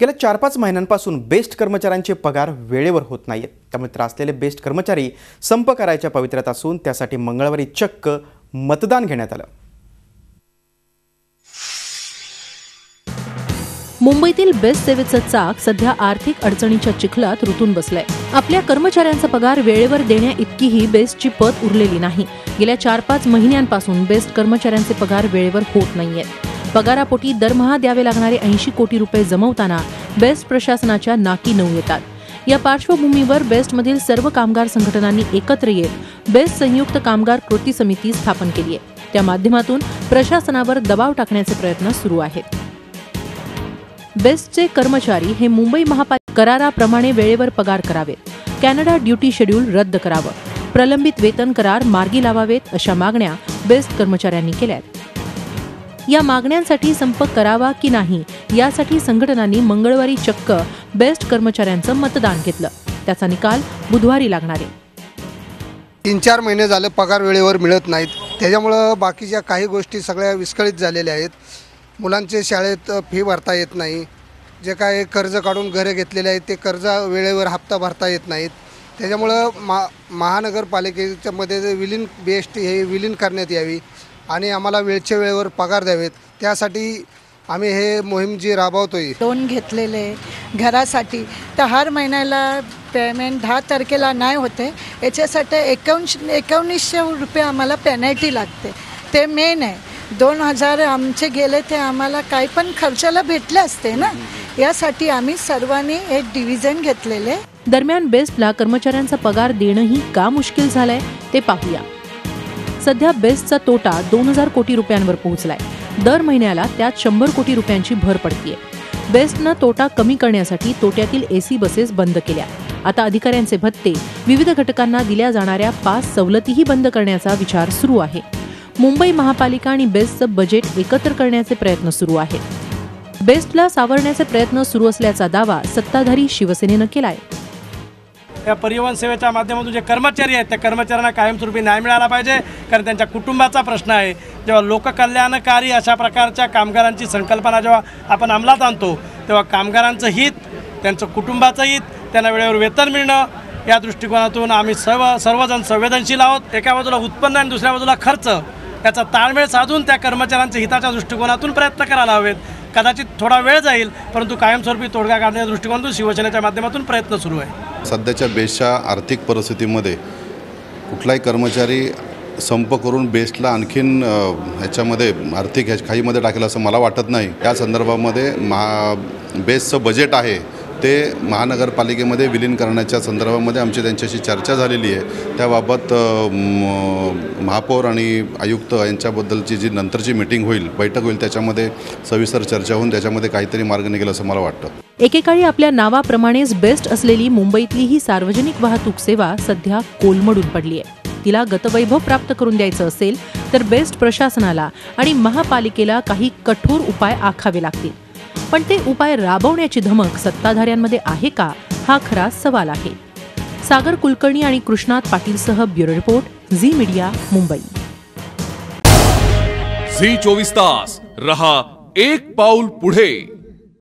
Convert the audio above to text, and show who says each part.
Speaker 1: गेल्या 4-5 महिन्यांपासून बेस्ट कर्मचाऱ्यांचे पगार वेळेवर होत नाहीत। त्यामुळे त्रासलेले बेस्ट कर्मचारी संप करायच्या पवित्र्यात असून त्यासाठी मंगळवारी चक्क मतदान घेण्यात आलं।
Speaker 2: मुंबईतील बेस्ट सेवेचं चाक सध्या आर्थिक अडचणीच्या चिखलात रुतून बसलंय। आपल्या कर्मचाऱ्यांचा पगार वेळेवर देण्या इतकीही बेस्टची पत उरलेली नाही। गेल्या 4-5 महिन्यांपासून बेस्ट कर्मचाऱ्यांचे पगार वेळेवर होत नाहीयेत। पगारापोटी दरमहा द्यावे लागणारे 80 कोटी रुपये जमवताना बेस्ट प्रशासनाच्या नाकी नऊ येतात। या पार्श्वभूमीवर बेस्टमधील सर्व कामगार संघटनांनी एकत्र येत बेस्ट संयुक्त कामगार कृती समिती स्थापन केली आहे। त्या माध्यमातून प्रशासनावर दबाव टाकण्याचे प्रयत्न सुरू आहेत। बेस्टचे कर्मचारी हे मुंबई महापालिका कराराप्रमाणे वेळेवर पगार करावेत, कॅनडा ड्युटी शेड्यूल रद्द करावं, प्रलंबित वेतन करार मार्गी लावावेत अशा मागण्या बेस्ट कर्मचाऱ्यांनी केल्यात। या मागण्यांसाठी संप करावा की नाही यासाठी संघटनांनी मंगळवारी चक्क बेस्ट कर्मचाऱ्यांचं मतदान घेतलं। त्याचा निकाल बुधवारी लागणार आहे।
Speaker 3: 3-4 महिने झाले पगार वेळेवर मिळत नाहीत, त्याच्यामुळे बाकीच्या काही गोष्टी सगळ्या विस्कळीत झालेल्या आहेत। मुलांचे शाळेत फी भरता येत नाही, जे काय कर्ज काढून घरे घेतलेले आहेत ते कर्ज वेळेवर हप्ता भरता येत नाहीत। त्याच्यामुळं महानगरपालिकेच्या मध्ये बेस्ट हे विलीन करण्यात यावी आणि आम्हाला वेळच्या वेळेवर पगार द्यावेत। त्यासाठी आम्ही हे मोहीम जी राबवतोय।
Speaker 4: लोन घेतलेले घरासाठी तर हर महिन्याला पेमेंट 10 तारखेला नाही होते, याच्यासाठी 1900 रुपये आम्हाला पेनल्टी लागते। ते मेन आहे। 2000 आमचे गेले ते आम्हाला काही पण खर्चाला भेटले असते ना, यासाठी आम्ही सर्वांनी एक डिव्हिजन घेतलेले।
Speaker 2: दरम्यान बेस्टला कर्मचाऱ्यांचा पगार देणंही का मुश्किल झालंय ते पाहूया। सध्या बेस्टचा तोटा 2000 कोटी रुपयांवर पोहोचलाय। दर महिन्याला त्यात 100 कोटी रुपयांची भर पडतीये। बेस्टनं तोटा कमी करण्यासाठी तोट्यातील एसी बसेस बंद केल्या। आता अधिकाऱ्यांचे भत्ते, विविध घटकांना दिल्या जाणाऱ्या पास सवलतीही बंद करण्याचा विचार सुरू आहे। मुंबई महापालिका आणि बेस्टचं बजेट एकत्र करण्याचे प्रयत्न सुरू आहेत। बेस्टला सावरण्याचे प्रयत्न सुरू असल्याचा दावा सत्ताधारी शिवसेनेनं केलाय।
Speaker 5: या परिवहन सेवेच्या माध्यमातून जे कर्मचारी आहेत त्या कर्मचाऱ्यांना कायमस्वरूपी न्याय मिळाला पाहिजे, कारण त्यांच्या कुटुंबाचा प्रश्न आहे। जेव्हा लोककल्याणकारी अशा प्रकारच्या कामगारांची संकल्पना जेव्हा आपण अंमलात आणतो तेव्हा कामगारांचं हित, त्यांचं कुटुंबाचं हित, त्यांना वेळेवर वेतन मिळणं या दृष्टिकोनातून आम्ही सर्वजण संवेदनशील आहोत। एका बाजूला उत्पन्न आणि दुसऱ्या बाजूला खर्च याचा ताळमेळ साधून त्या कर्मचाऱ्यांच्या हिताच्या दृष्टिकोनातून प्रयत्न करायला हवेत। कदाचित थोडा वेळ जाईल, परंतु कायमस्वरूपी तोडगा काढण्याच्या दृष्टिकोनातून शिवसेनेच्या माध्यमातून प्रयत्न सुरू आहे।
Speaker 6: सध्याच्या बेस्टच्या आर्थिक परिस्थितीमध्ये कुठलाही कर्मचारी संप करून बेस्टला आणखीन ह्याच्यामध्ये आर्थिक खाईमध्ये टाकेल असं मला वाटत नाही। या संदर्भामध्ये बेस्टचं बजेट आहे ते महानगरपालिकेमध्ये विलीन करण्याच्या संदर्भामध्ये आमची त्यांच्याशी चर्चा झालेली आहे। त्याबाबत महापौर आणि आयुक्त यांच्याबद्दलची जी नंतरची मीटिंग होईल, बैठक होईल, त्याच्यामध्ये सविस्तर चर्चा होऊन त्याच्यामध्ये काहीतरी मार्ग निघेल असं मला वाटतं।
Speaker 2: एकेकाळी आपल्या नावाप्रमाणेच बेस्ट असलेली मुंबईतली ही सार्वजनिक वाहतूक सेवा सध्या कोलमडून पडली आहे। तिला गतवैभव प्राप्त करून द्यायचं असेल तर बेस्ट प्रशासनाला आणि महापालिकेला काही कठोर उपाय आखावे लागतील। पण ते उपाय राबवण्याची धमक सत्ताधाऱ्यांमध्ये आहे का, हा खरा सवाल आहे। सागर कुलकर्णी आणि कृष्णात पाटीलसह bureau report, Zee media, Mumbai.
Speaker 7: Zee 24 तास रहा एक पाऊल पुढे।